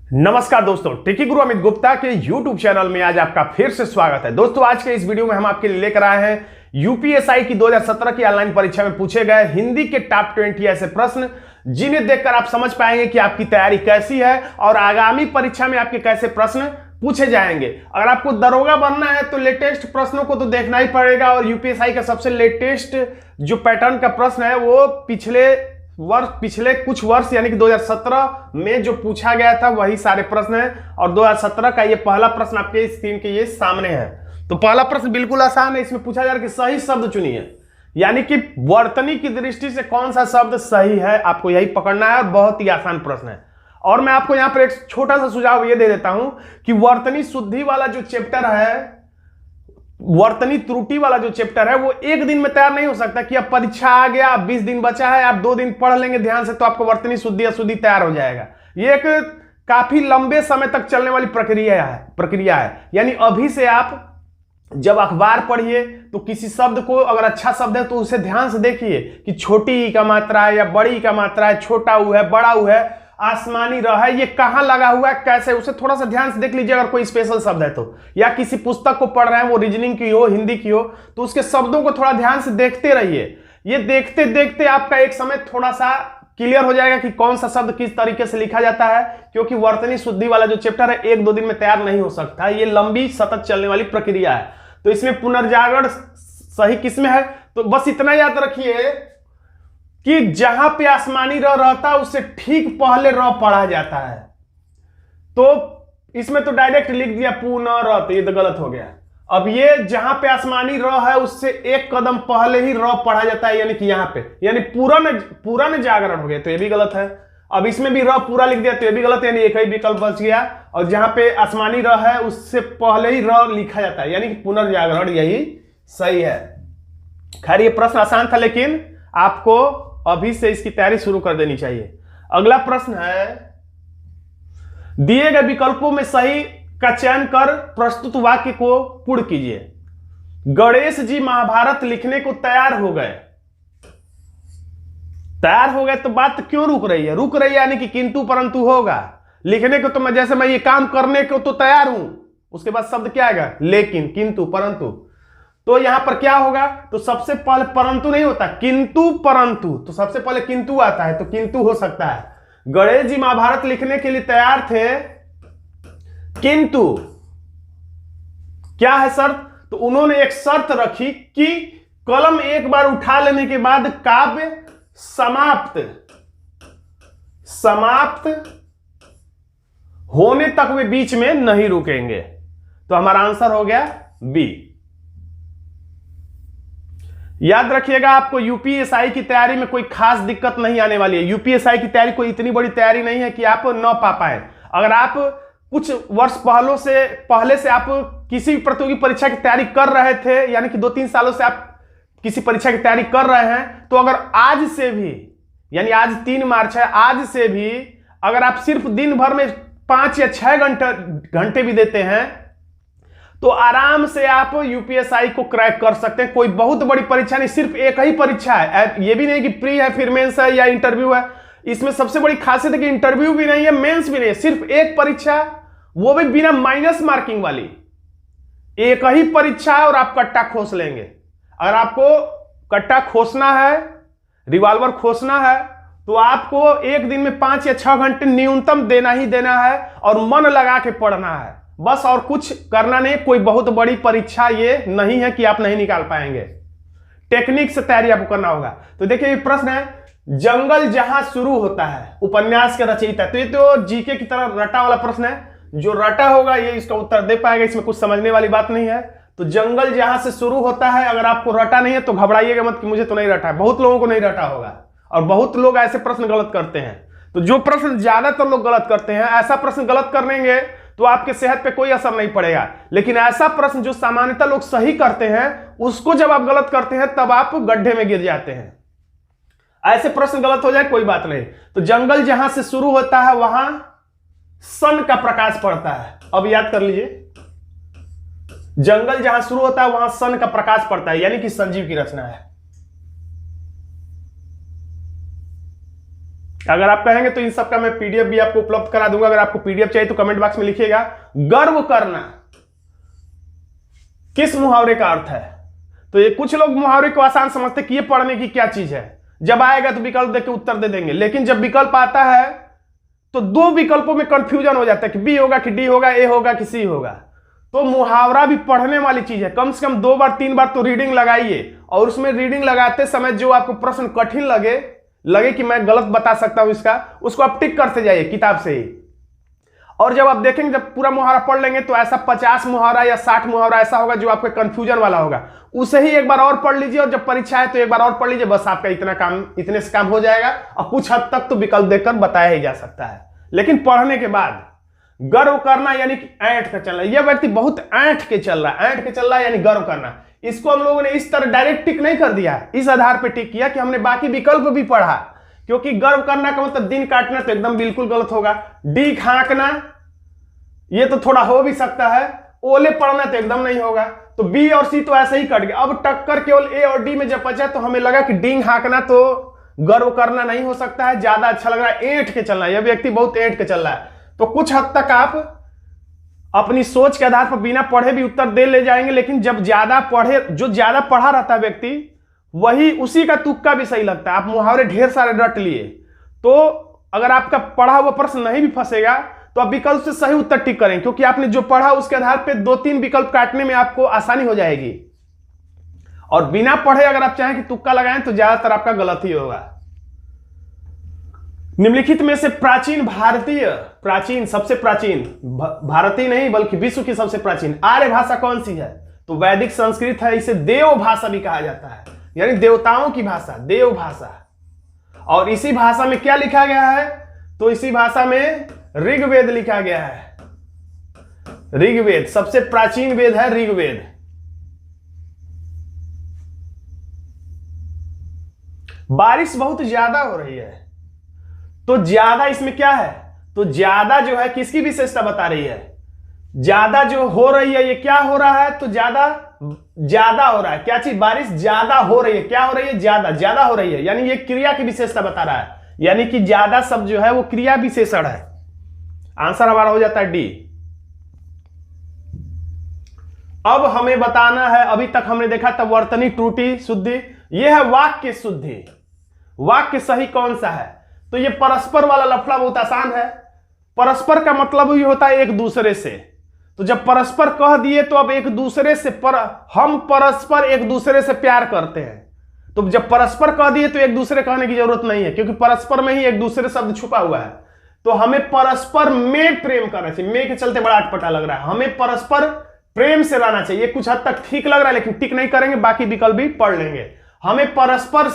नमस्कार दोस्तों, टेकी गुरु अमित गुप्ता के YouTube चैनल में आज आपका फिर से स्वागत है। दोस्तों आज के इस वीडियो में हम आपके लिए लेकर आए हैं यूपीएसआई की 2017 की ऑनलाइन परीक्षा में पूछे गए हिंदी के टॉप 20 ऐसे प्रश्न जिन्हें देखकर आप समझ पाएंगे कि आपकी तैयारी कैसी है और आगामी परीक्षा में आपके कैसे प्रश्न पूछे जाएंगे। अगर आपको दरोगा बनना है तो लेटेस्ट प्रश्नों को तो देखना ही पड़ेगा और यूपीएसआई का सबसे लेटेस्ट जो पैटर्न का प्रश्न है वो पिछले कुछ वर्ष यानी कि 2017 में जो पूछा गया था वही सारे प्रश्न हैं और 2017 का ये पहला प्रश्न आपके स्क्रीन के ये सामने है। तो पहला प्रश्न बिल्कुल आसान है। इसमें पूछा जा रहा है कि सही शब्द चुनिए, यानी कि वर्तनी की दृष्टि से कौन सा शब्द सही है, आपको यही पकड़ना है और बहुत ही आसान प्रश्न है। और मैं आपको यहां पर एक छोटा सा सुझाव ये दे देता हूं कि वर्तनी शुद्धि वाला जो चैप्टर है, वर्तनी त्रुटि वाला जो चैप्टर है वो एक दिन में तैयार नहीं हो सकता कि अब परीक्षा आ गया, अब 20 दिन बचा है, आप 2 दिन पढ़ लेंगे ध्यान से तो आपको वर्तनी शुद्धि अशुद्धि तैयार हो जाएगा। ये एक काफी लंबे समय तक चलने वाली प्रक्रिया है। यानी अभी से आप जब अखबार पढ़िए तो किसी शब्द को अगर अच्छा शब्द है तो उसे ध्यान से देखिए कि छोटी ई का मात्रा है या बड़ी ई का मात्रा है, छोटा ऊ है, बड़ा ऊ है, आसमानी रह है, ये कहां लगा हुआ है, कैसे, उसे थोड़ा सा ध्यान से देख लीजिए। अगर कोई स्पेशल शब्द है तो, या किसी पुस्तक को पढ़ रहे हैं वो रीजनिंग की हो, हिंदी की हो, तो उसके शब्दों को थोड़ा ध्यान से देखते रहिए। ये देखते देखते आपका एक समय थोड़ा सा क्लियर हो जाएगा कि कौन सा शब्द किस तरीके से लिखा जाता है, क्योंकि वर्तनी शुद्धि वाला जो चैप्टर है 1-2 दिन में तैयार नहीं हो सकता। ये लंबी सतत चलने वाली प्रक्रिया है। तो इसमें पुनर्जागरण सही किसमें है, तो बस इतना याद रखिए कि जहां पे आसमानी र रहता है उससे ठीक पहले र पढ़ा जाता है। तो इसमें तो डायरेक्ट लिख दिया पुनर, तो ये तो गलत हो गया। अब ये जहां पे आसमानी र है उससे एक कदम पहले ही र पढ़ा जाता है, यानी कि यहां पे, यानी पूर्ण जागरण हो गया, तो ये भी गलत है। अब इसमें भी र पूरा लिख दिया तो ये भी गलत, यानी एक ही विकल्प बच गया। और जहां पे आसमानी र है उससे पहले ही र लिखा जाता है, यानी कि पुनर्जागरण, यही सही है। खैर ये प्रश्न आसान था लेकिन आपको अभी से इसकी तैयारी शुरू कर देनी चाहिए। अगला प्रश्न है, दिए गए विकल्पों में सही का चयन कर प्रस्तुत वाक्य को पूर्ण कीजिए। गणेश जी महाभारत लिखने को तैयार हो गए तो बात क्यों रुक रही है यानी कि किंतु परंतु होगा। लिखने को तो मैं ये काम करने को तो तैयार हूं, उसके बाद शब्द क्या आएगा, लेकिन, किंतु, परंतु। तो यहां पर क्या होगा, तो सबसे पहले परंतु नहीं होता, किंतु परंतु, तो सबसे पहले किंतु आता है तो किंतु हो सकता है। गणेश जी महाभारत लिखने के लिए तैयार थे, किंतु क्या है शर्त, तो उन्होंने एक शर्त रखी कि कलम एक बार उठा लेने के बाद काव्य समाप्त होने तक वे बीच में नहीं रुकेंगे। तो हमारा आंसर हो गया बी। याद रखिएगा आपको यूपीएसआई की तैयारी में कोई खास दिक्कत नहीं आने वाली है। यूपीएसआई की तैयारी कोई इतनी बड़ी तैयारी नहीं है कि आप न पा पाए। अगर आप कुछ वर्ष पहले से आप किसी भी प्रतियोगी परीक्षा की तैयारी कर रहे थे, यानी कि 2-3 सालों से आप किसी परीक्षा की तैयारी कर रहे हैं, तो अगर आज से भी, यानी आज 3 मार्च है, आज से भी अगर आप सिर्फ दिन भर में 5 या 6 घंटे भी देते हैं तो आराम से आप यूपीएसआई को क्रैक कर सकते हैं। कोई बहुत बड़ी परीक्षा नहीं, सिर्फ एक ही परीक्षा है। ये भी नहीं कि प्री है फिर मेंस है या इंटरव्यू है। इसमें सबसे बड़ी खासियत है कि इंटरव्यू भी नहीं है, मेंस भी नहीं है, सिर्फ एक परीक्षा, वो भी बिना माइनस मार्किंग वाली। एक ही परीक्षा है और आप कट्टा खोस लेंगे। अगर आपको कट्टा खोसना है, रिवॉल्वर खोसना है, तो आपको एक दिन में 5 या 6 घंटे न्यूनतम देना ही देना है और मन लगा के पढ़ना है, बस, और कुछ करना नहीं। कोई बहुत बड़ी परीक्षा ये नहीं है कि आप नहीं निकाल पाएंगे। टेक्निक से तैयारी आपको करना होगा। तो देखिए ये प्रश्न है, जंगल जहां शुरू होता है, उपन्यास के रचयिता। तो ये तो जीके की तरह रटा वाला प्रश्न है, जो रटा होगा ये इसका उत्तर दे पाएगा, इसमें कुछ समझने वाली बात नहीं है। तो जंगल जहां से शुरू होता है, अगर आपको रटा नहीं है तो घबराइएगा मत कि मुझे तो नहीं रटा है। बहुत लोगों को नहीं रटा होगा और बहुत लोग ऐसे प्रश्न गलत करते हैं। तो जो प्रश्न ज्यादातर लोग गलत करते हैं, ऐसा प्रश्न गलत करेंगे तो आपके सेहत पे कोई असर नहीं पड़ेगा। लेकिन ऐसा प्रश्न जो सामान्यतः लोग सही करते हैं, उसको जब आप गलत करते हैं तब आप गड्ढे में गिर जाते हैं। ऐसे प्रश्न गलत हो जाए कोई बात नहीं। तो जंगल जहां से शुरू होता है वहां सन का प्रकाश पड़ता है। अब याद कर लीजिए, जंगल जहां शुरू होता है वहां सन का प्रकाश पड़ता है, यानी कि संजीव की रचना है। अगर आप कहेंगे तो इन सब का मैं पीडीएफ भी आपको उपलब्ध करा दूंगा। अगर आपको पीडीएफ चाहिए तो कमेंट बॉक्स में लिखिएगा। गर्व करना किस मुहावरे का अर्थ है? तो ये कुछ लोग मुहावरे को आसान समझते कि ये पढ़ने की क्या चीज है, जब आएगा तो विकल्प देके उत्तर दे देंगे, लेकिन जब विकल्प आता है तो दो विकल्पों में कंफ्यूजन हो जाता है कि बी होगा कि डी होगा, ए होगा कि सी होगा। तो मुहावरा भी पढ़ने वाली चीज है। कम से कम 2 बार 3 बार तो रीडिंग लगाइए, और उसमें रीडिंग लगाते समय जो आपको प्रश्न कठिन लगे कि मैं गलत बता सकता हूं इसका, उसको आप टिक करते जाइए किताब से ही। और जब आप देखेंगे, जब पूरा मुहावरा पढ़ लेंगे तो ऐसा 50 मुहावरा या 60 मुहावरा ऐसा होगा जो आपके कंफ्यूजन वाला होगा, उसे ही एक बार और पढ़ लीजिए, और जब परीक्षा है तो एक बार और पढ़ लीजिए। बस आपका इतने से काम हो जाएगा, और कुछ हद तक तो विकल्प देकर बताया ही जा सकता है। लेकिन पढ़ने के बाद गर्व करना यानी कि ऐंठ के चलना, यह व्यक्ति बहुत ऐंठ के चल रहा है यानी गर्व करना। इसको हम लोगों ने इस तरह डायरेक्ट टिक नहीं कर दिया, इस आधार पर टिक किया कि हमने बाकी विकल्प भी पढ़ा, क्योंकि गर्व करना का मतलब दिन काटना तो एकदम बिल्कुल गलत होगा। डी खांकना ये तो थोड़ा हो भी सकता है, ओले पढ़ना तो एकदम नहीं होगा। तो बी और सी तो ऐसे ही कट गया। अब टक्कर केवल ए और डी में जब बचा तो हमें लगा कि डींग हाँकना तो गर्व करना नहीं हो सकता है, ज्यादा अच्छा लग रहा है ऐंठ के चलना, यह व्यक्ति बहुत ऐंठ के चल रहा है। तो कुछ हद तक आप अपनी सोच के आधार पर बिना पढ़े भी उत्तर दे ले जाएंगे, लेकिन जब ज्यादा पढ़े, जो ज्यादा पढ़ा रहता है व्यक्ति, वही उसी का तुक्का भी सही लगता है। आप मुहावरे ढेर सारे रट लिए तो अगर आपका पढ़ा हुआ प्रश्न नहीं भी फंसेगा तो आप विकल्प से सही उत्तर टिक करें, क्योंकि आपने जो पढ़ा उसके आधार पर 2-3 विकल्प काटने में आपको आसानी हो जाएगी। और बिना पढ़े अगर आप चाहें कि तुक्का लगाएं तो ज्यादातर आपका गलत ही होगा। निम्नलिखित में से सबसे प्राचीन भारतीय नहीं बल्कि विश्व की सबसे प्राचीन आर्य भाषा कौन सी है? तो वैदिक संस्कृत है। इसे देव भाषा भी कहा जाता है, यानी देवताओं की भाषा, देव भाषा। और इसी भाषा में क्या लिखा गया है? तो इसी भाषा में ऋग्वेद लिखा गया है। ऋग्वेद सबसे प्राचीन वेद है, ऋग्वेद। बारिश बहुत ज्यादा हो रही है, तो ज्यादा इसमें क्या है? तो ज्यादा जो है किसकी विशेषता बता रही है? ज्यादा जो हो रही है, ये क्या हो रहा है? तो ज्यादा हो रहा है। क्या चीज? बारिश ज्यादा हो रही है। क्या हो रही है? ज्यादा हो रही है, यानी ये क्रिया की विशेषता बता रहा है, यानी कि ज्यादा शब्द जो है वो क्रिया विशेषण है। आंसर हमारा हो जाता है डी। अब हमें बताना है, अभी तक हमने देखा था वर्तनी, त्रुटि, शुद्धि, यह है वाक्य शुद्धि। वाक्य सही कौन सा है? तो ये परस्पर वाला लफड़ा बहुत आसान है। परस्पर का मतलब ही होता है एक दूसरे से। तो जब परस्पर कह दिए तो अब एक दूसरे से हम परस्पर एक दूसरे से प्यार करते हैं। तो जब परस्पर कह दिए तो एक दूसरे कहने की जरूरत नहीं है, क्योंकि परस्पर में ही एक दूसरे शब्द छुपा हुआ है। तो हमें परस्पर में प्रेम करना चाहिए। में के चलते बड़ा अटपटा लग रहा है, हमें परस्पर प्रेम से रहना चाहिए। कुछ हद तक ठीक लग रहा है, लेकिन टिक नहीं करेंगे, बाकी विकल्प भी पढ़ लेंगे। हमें परस्पर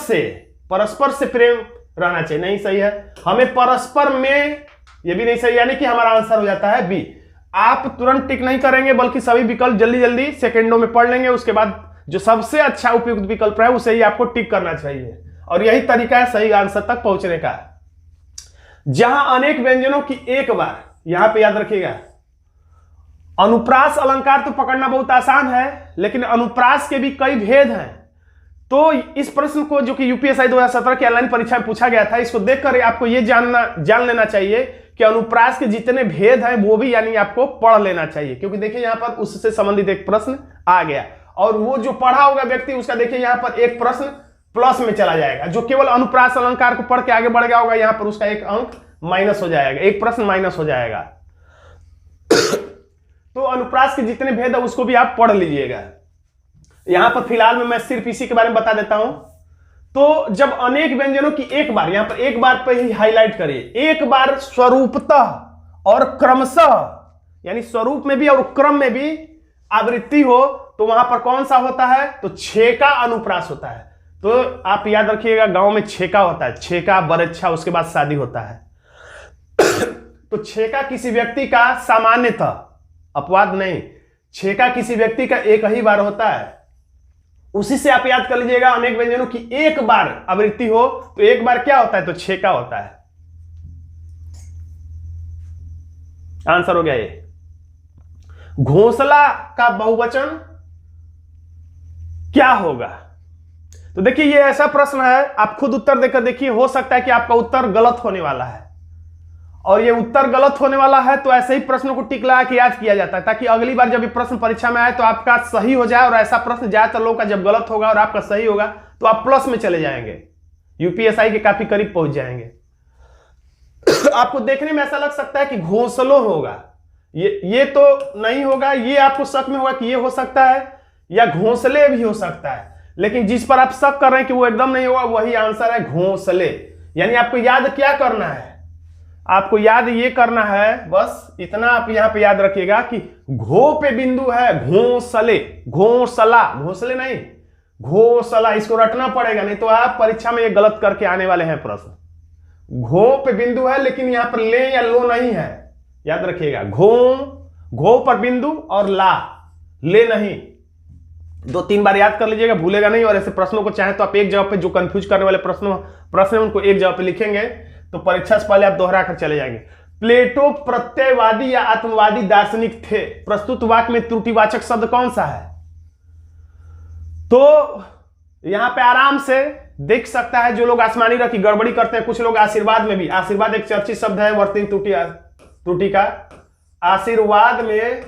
से प्रेम रहना चाहिए, नहीं सही है। हमें परस्पर में, यह भी नहीं सही, यानी कि हमारा आंसर हो जाता है बी। आप तुरंत टिक नहीं करेंगे, बल्कि सभी विकल्प जल्दी जल्दी सेकेंडों में पढ़ लेंगे। उसके बाद जो सबसे अच्छा उपयुक्त विकल्प है उसे ही आपको टिक करना चाहिए, और यही तरीका है सही आंसर तक पहुंचने का। जहां अनेक व्यंजनों की एक बार, यहां पे याद रखिएगा, अनुप्रास अलंकार तो पकड़ना बहुत आसान है, लेकिन अनुप्रास के भी कई भेद हैं। तो इस प्रश्न को, जो कि यूपीएससी 2017 की ऑनलाइन परीक्षा में पूछा गया था, इसको देखकर आपको यह जान लेना चाहिए कि अनुप्रास के जितने भेद हैं वो भी यानी आपको पढ़ लेना चाहिए, क्योंकि देखिए यहां पर उससे संबंधित एक प्रश्न आ गया, और वो जो पढ़ा होगा व्यक्ति उसका देखिए यहां पर एक प्रश्न प्लस में चला जाएगा। जो केवल अनुप्रास अलंकार को पढ़ के आगे बढ़ गया होगा, यहां पर उसका एक अंक माइनस हो जाएगा, एक प्रश्न माइनस हो जाएगा। तो अनुप्रास के जितने भेद है उसको भी आप पढ़ लीजिएगा। यहां पर फिलहाल में मैं सिर्फ इसी के बारे में बता देता हूं। तो जब अनेक व्यंजनों की एक बार, यहां पर एक बार पे ही हाईलाइट करिए, एक बार स्वरूपतः और क्रमशः, यानी स्वरूप में भी और क्रम में भी आवृत्ति हो, तो वहां पर कौन सा होता है? तो छेका अनुप्रास होता है। तो आप याद रखिएगा, गांव में छेका होता है, छेका, बरच्छा, उसके बाद शादी होता है। तो छेका किसी व्यक्ति का सामान्यतः, अपवाद नहीं, छेका किसी व्यक्ति का एक ही बार होता है। उसी से आप याद कर लीजिएगा, अनेक व्यंजनों की एक बार आवृत्ति हो तो एक बार क्या होता है? तो छेका होता है। आंसर हो गया ये। घोंसला का बहुवचन क्या होगा? तो देखिए ये ऐसा प्रश्न है, आप खुद उत्तर देकर देखिए, हो सकता है कि आपका उत्तर गलत होने वाला है, और ये उत्तर गलत होने वाला है तो ऐसे ही प्रश्नों को टिक लगा के याद किया जाता है, ताकि अगली बार जब ये प्रश्न परीक्षा में आए तो आपका सही हो जाए। और ऐसा प्रश्न ज्यादातर लोगों का जब गलत होगा और आपका सही होगा तो आप प्लस में चले जाएंगे, यूपीएसआई के काफी करीब पहुंच जाएंगे। आपको देखने में ऐसा लग सकता है कि घोंसलों होगा, ये तो नहीं होगा, ये आपको शक में होगा कि ये हो सकता है, या घोंसले भी हो सकता है, लेकिन जिस पर आप शक कर रहे हैं कि वो एकदम नहीं होगा वही आंसर है घोंसले। यानी आपको याद क्या करना है, आपको याद ये करना है, बस इतना आप यहां पे याद रखिएगा कि घो पे बिंदु है, घोंसले, घोंसला, घोंसले नहीं घोंसला, इसको रटना पड़ेगा, नहीं तो आप परीक्षा में ये गलत करके आने वाले हैं प्रश्न। घो पे बिंदु है लेकिन यहां पर ले या लो नहीं है, याद रखिएगा, घो पर बिंदु और ला, ले नहीं। 2-3 बार याद कर लीजिएगा, भूलेगा नहीं। और ऐसे प्रश्नों को चाहे तो आप एक जगह पे जो कंफ्यूज करने वाले प्रश्न उनको एक जगह पे लिखेंगे तो परीक्षा से पहले आप दोहरा कर चले जाएंगे। प्लेटो प्रत्ययवादी या आत्मवादी दार्शनिक थे, प्रस्तुत वाक्य में त्रुटिवाचक शब्द कौन सा है? तो यहां पे आराम से देख सकता है, जो लोग आसमानी रंग की गड़बड़ी करते हैं, कुछ लोग आशीर्वाद में भी, आशीर्वाद एक चर्चित शब्द है वर्तनी त्रुटि का, आशीर्वाद में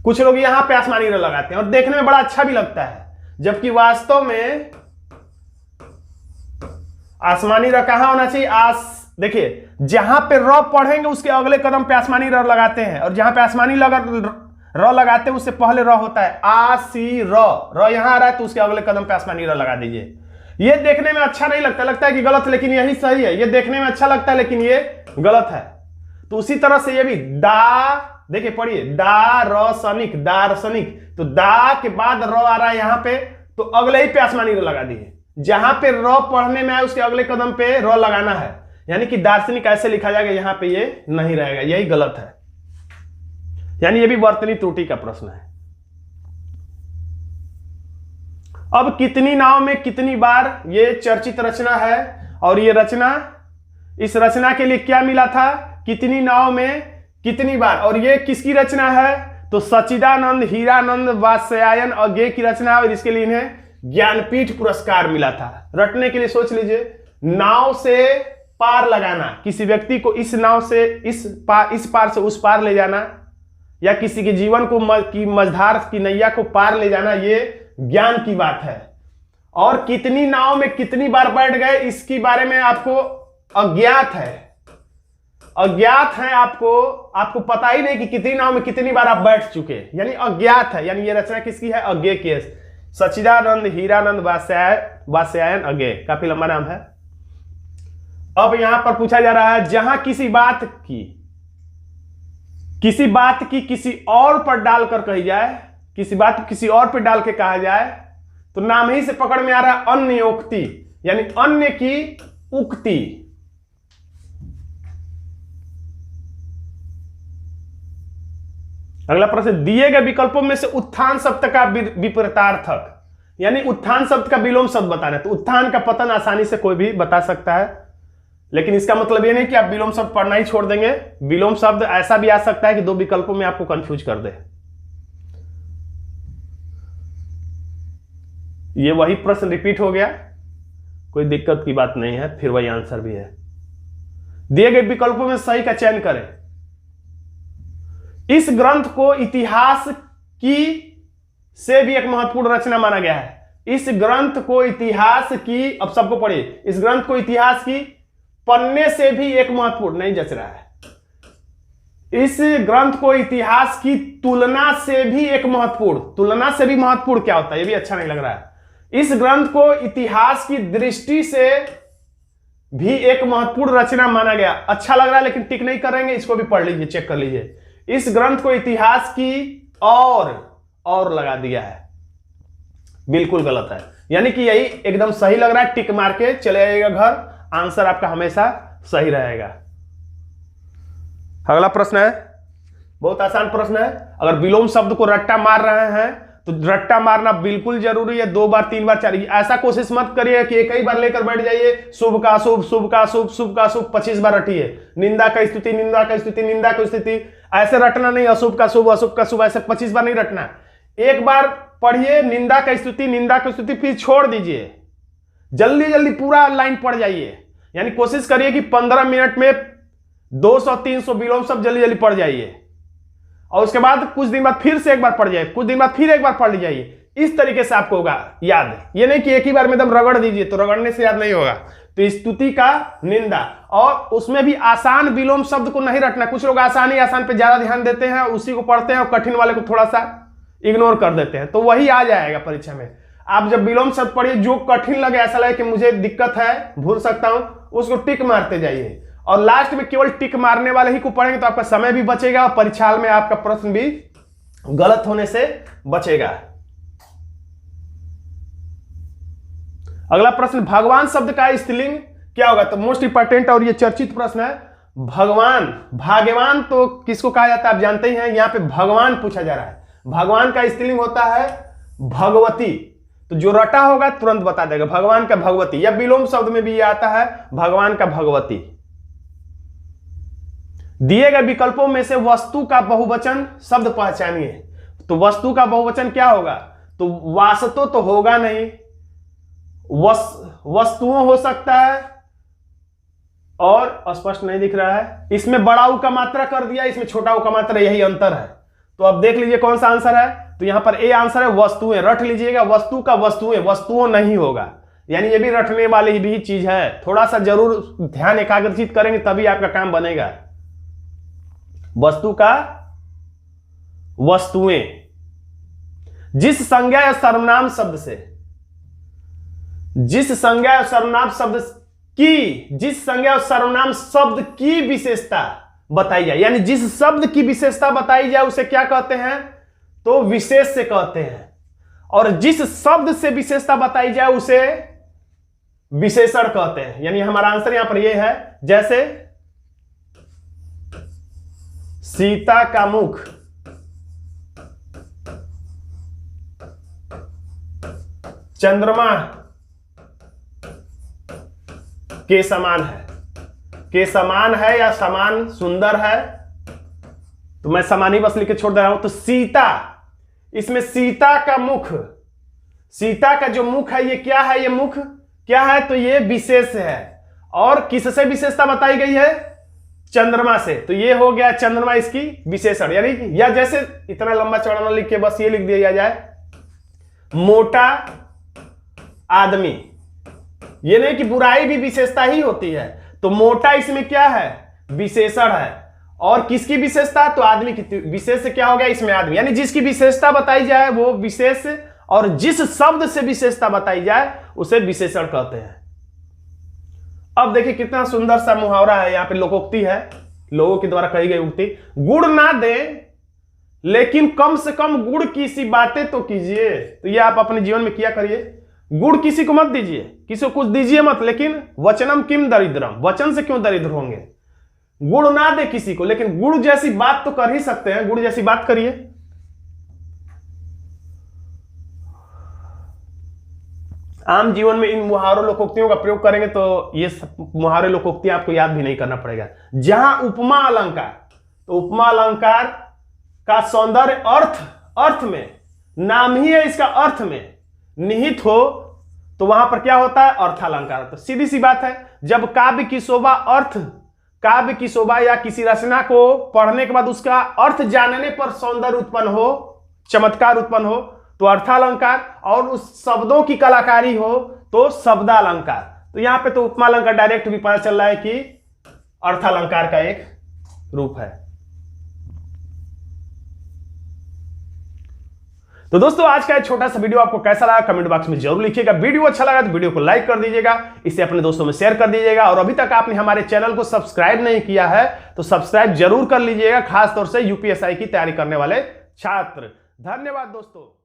कुछ लोग यहां पे आसमानी रंग लगाते हैं और देखने में बड़ा अच्छा भी लगता है, जबकि वास्तव में आसमानी रंग कहां होना चाहिए? देखिए जहां पे र पढ़ेंगे उसके अगले कदम पे आसमानी र लगाते हैं, और जहां पे आसमानी र लगाते हैं उससे पहले र होता है आसी र यहां आ रहा है तो उसके अगले कदम पे आसमानी र लगा दीजिए। ये देखने में अच्छा नहीं लगता, लगता है कि गलत, लेकिन यही सही है। ये देखने में अच्छा लगता है लेकिन ये गलत है। तो उसी तरह से ये भी दा, देखिए पढ़िए, दार्शनिक, दार्शनिक, तो दा के बाद र आ रहा है यहां पे, तो अगले ही पे आसमानी र लगा दीजिए। जहां पे र पढ़ने में आए उसके अगले कदम पे र लगाना है, यानी कि दार्शनिक ऐसे लिखा जाएगा, यहां पे ये नहीं रहेगा, यही गलत है। यानी ये भी वर्तनी त्रुटि का प्रश्न है। अब कितनी नाव में कितनी बार, ये चर्चित रचना है, और ये रचना, इस रचना के लिए क्या मिला था? कितनी नाव में कितनी बार। और ये किसकी रचना है? तो सच्चिदानंद हीरानंद वात्स्यायन अज्ञेय की रचना, और इसके लिए इन्हें ज्ञानपीठ पुरस्कार मिला था। रटने के लिए सोच लीजिए, नाव से पार लगाना, किसी व्यक्ति को इस नाव से इस पार से उस पार ले जाना, या किसी के जीवन को मझधार की नैया को पार ले जाना, ये ज्ञान की बात है। और कितनी नाव में कितनी बार बैठ गए इसके बारे में आपको अज्ञात है, अज्ञात है, आपको पता ही नहीं कि कितनी नाव में कितनी बार आप बैठ चुके, यानी अज्ञात है। यानी ये रचना किसकी है? अज्ञेय की है। सच्चिदानंद हीरानंद वात्स्यायन अज्ञेय, काफी लंबा नाम है। अब यहां पर पूछा जा रहा है, जहां किसी बात की किसी और पर डालकर कही जाए, किसी बात किसी और पर डाल के कहा जाए, तो नाम ही से पकड़ में आ रहा है अन्योक्ति, यानी अन्य की उक्ति। अगला प्रश्न, दिए गए विकल्पों में से उत्थान शब्द का विपरीतार्थक, यानी उत्थान शब्द का विलोम शब्द बताना है। तो उत्थान का पतन आसानी से कोई भी बता सकता है, लेकिन इसका मतलब ये नहीं कि आप विलोम शब्द पढ़ना ही छोड़ देंगे। विलोम शब्द ऐसा भी आ सकता है कि 2 विकल्पों में आपको कंफ्यूज कर दे। ये वही प्रश्न रिपीट हो गया, कोई दिक्कत की बात नहीं है, फिर वही आंसर भी है। दिए गए विकल्पों में सही का चयन करें। इस ग्रंथ को इतिहास की से भी एक महत्वपूर्ण रचना माना गया है। इस ग्रंथ को इतिहास की, अब सबको पढ़िए, इस ग्रंथ को इतिहास की पन्ने से भी एक महत्वपूर्ण, नहीं जच रहा है। इस ग्रंथ को इतिहास की तुलना से भी एक महत्वपूर्ण, तुलना से भी महत्वपूर्ण क्या होता है, ये भी अच्छा नहीं लग रहा है। इस ग्रंथ को इतिहास की दृष्टि से भी एक महत्वपूर्ण रचना माना गया। अच्छा लग रहा है लेकिन टिक नहीं करेंगे, इसको भी पढ़ लीजिए, चेक कर लीजिए। इस ग्रंथ को इतिहास की और लगा दिया है, बिल्कुल गलत है। यानी कि यही एकदम सही लग रहा है, टिक मार के चले जाइएगा घर, आंसर आपका हमेशा सही रहेगा। अगला प्रश्न है, बहुत आसान प्रश्न है। अगर विलोम शब्द को रट्टा मार रहे हैं तो रट्टा मारना बिल्कुल जरूरी है, 2 बार 3 बार 4। ऐसा कोशिश मत करिए कि एक ही बार लेकर बैठ जाइए, शुभ का शुभ, शुभ का शुभ, शुभ का शुभ 25 बार रटिए, निंदा का स्तुति, निंदा का स्तुति, निंदा की स्तुति, ऐसे रटना नहीं। अशुभ का शुभ, अशुभ का शुभ, ऐसे 25 बार नहीं रटना। एक बार पढ़िए निंदा का स्तुति, निंदा की स्तुति, फिर छोड़ दीजिए, जल्दी जल्दी पूरा लाइन पढ़ जाइए। यानी कोशिश करिए कि 15 मिनट में 200-300 विलोम शब्द जल्दी जल्दी पढ़ जाइए, और उसके बाद कुछ दिन बाद फिर से एक बार पढ़ जाइए, कुछ दिन बाद फिर एक बार पढ़ जाइए। इस तरीके से आपको होगा याद। ये नहीं कि एक ही बार में एकदम रगड़ दीजिए, तो रगड़ने से याद नहीं होगा। तो स्तुति का निंदा, और उसमें भी आसान विलोम शब्द को नहीं रखना। कुछ लोग आसान पे ज्यादा ध्यान देते हैं, उसी को पढ़ते हैं, और कठिन वाले को थोड़ा सा इग्नोर कर देते हैं, तो वही आ जाएगा परीक्षा में। आप जब विलोम शब्द पढ़िए, जो कठिन लगे, ऐसा लगे कि मुझे दिक्कत है, भूल सकता हूं, उसको टिक मारते जाइए, और लास्ट में केवल टिक मारने वाले ही को पढ़ेंगे, तो आपका समय भी बचेगा और परीक्षा हाल में आपका प्रश्न भी गलत होने से बचेगा। अगला प्रश्न, भगवान शब्द का स्त्रीलिंग क्या होगा? तो मोस्ट इंपॉर्टेंट और ये चर्चित प्रश्न है। भगवान, भाग्यवान तो किसको कहा जाता है आप जानते ही हैं, यहां पे भगवान पूछा जा रहा है। भगवान का स्त्रीलिंग होता है भगवती, तो जो रटा होगा तुरंत बता देगा, भगवान का भगवती। या विलोम शब्द में भी ये आता है, भगवान का भगवती। दिए गए विकल्पों में से वस्तु का बहुवचन शब्द पहचानिए। तो वस्तु का बहुवचन क्या होगा? तो वास्तु तो होगा नहीं, वस्तुओं हो सकता है, और स्पष्ट नहीं दिख रहा है, इसमें बड़ा ऊ का मात्रा कर दिया, इसमें छोटा ऊ का मात्रा, यही अंतर है। तो अब देख लीजिए कौन सा आंसर है। तो यहां पर ए आंसर है वस्तुएं, रट लीजिएगा, वस्तु का वस्तुएं, वस्तुओं नहीं होगा। यानी ये भी रटने वाली भी चीज है, थोड़ा सा जरूर ध्यान एकाग्रचित करेंगे तभी आपका काम बनेगा। वस्तु का वस्तुएं, जिस संज्ञा या सर्वनाम शब्द से, जिस संज्ञा या सर्वनाम शब्द की, जिस संज्ञा और सर्वनाम शब्द की विशेषता बताई जाए, यानी जिस शब्द की विशेषता बताई जाए उसे क्या कहते हैं? तो विशेष से कहते हैं। और जिस शब्द से विशेषता बताई जाए उसे विशेषण कहते हैं। यानी हमारा आंसर यहां पर यह है, जैसे सीता का मुख चंद्रमा के समान है। के समान है या समान सुंदर है, तो मैं समान ही बस लिख के छोड़ दे रहा हूं। तो सीता, इसमें सीता का मुख, सीता का जो मुख है ये क्या है? ये मुख क्या है? तो ये विशेष है। और किससे विशेषता बताई गई है? चंद्रमा से। तो ये हो गया चंद्रमा इसकी विशेषण। यानी या जैसे इतना लंबा चौड़ा ना लिख के बस ये लिख दिया जाए, मोटा आदमी। ये नहीं कि बुराई भी विशेषता ही होती है, तो मोटा इसमें क्या है? विशेषण है। और किसकी विशेषता? तो आदमी की। विशेष से क्या हो गया? इसमें आदमी। यानी जिसकी विशेषता बताई जाए वो विशेष, और जिस शब्द से विशेषता बताई जाए उसे विशेषण कहते हैं। अब देखिए कितना सुंदर सा मुहावरा है, यहां पे लोकोक्ति है, लोगों के द्वारा कही गई उक्ति। गुड़ ना दे लेकिन कम से कम गुड़ की सी बातें तो कीजिए। तो ये आप अपने जीवन में किया करिए। गुड़ किसी को मत दीजिए, किसी को कुछ दीजिए मत, लेकिन वचनम किम दरिद्रम, वचन से क्यों दरिद्र होंगे। गुड़ ना दे किसी को, लेकिन गुड़ जैसी बात तो कर ही सकते हैं, गुड़ जैसी बात करिए। आम जीवन में इन मुहावरों लोकोक्तियों का प्रयोग करेंगे तो ये मुहावरे लोकोक्तियां आपको याद भी नहीं करना पड़ेगा। जहां उपमा अलंकार, तो उपमा अलंकार का सौंदर्य अर्थ में, नाम ही है इसका, अर्थ में निहित हो, तो वहां पर क्या होता है? अर्थालंकार। तो सीधी सी बात है, जब काव्य की शोभा, काव्य की शोभा या किसी रचना को पढ़ने के बाद उसका अर्थ जानने पर सौंदर्य उत्पन्न हो, चमत्कार उत्पन्न हो, तो अर्थालंकार, और उस शब्दों की कलाकारी हो तो शब्दालंकार। तो यहां पे तो उपमा अलंकार डायरेक्ट भी पता चल रहा है कि अर्थालंकार का एक रूप है। तो दोस्तों आज का एक छोटा सा वीडियो आपको कैसा लगा कमेंट बॉक्स में जरूर लिखिएगा। वीडियो अच्छा लगा तो वीडियो को लाइक कर दीजिएगा, इसे अपने दोस्तों में शेयर कर दीजिएगा, और अभी तक आपने हमारे चैनल को सब्सक्राइब नहीं किया है तो सब्सक्राइब जरूर कर लीजिएगा, खासतौर से यूपीएसआई की तैयारी करने वाले छात्र। धन्यवाद दोस्तों।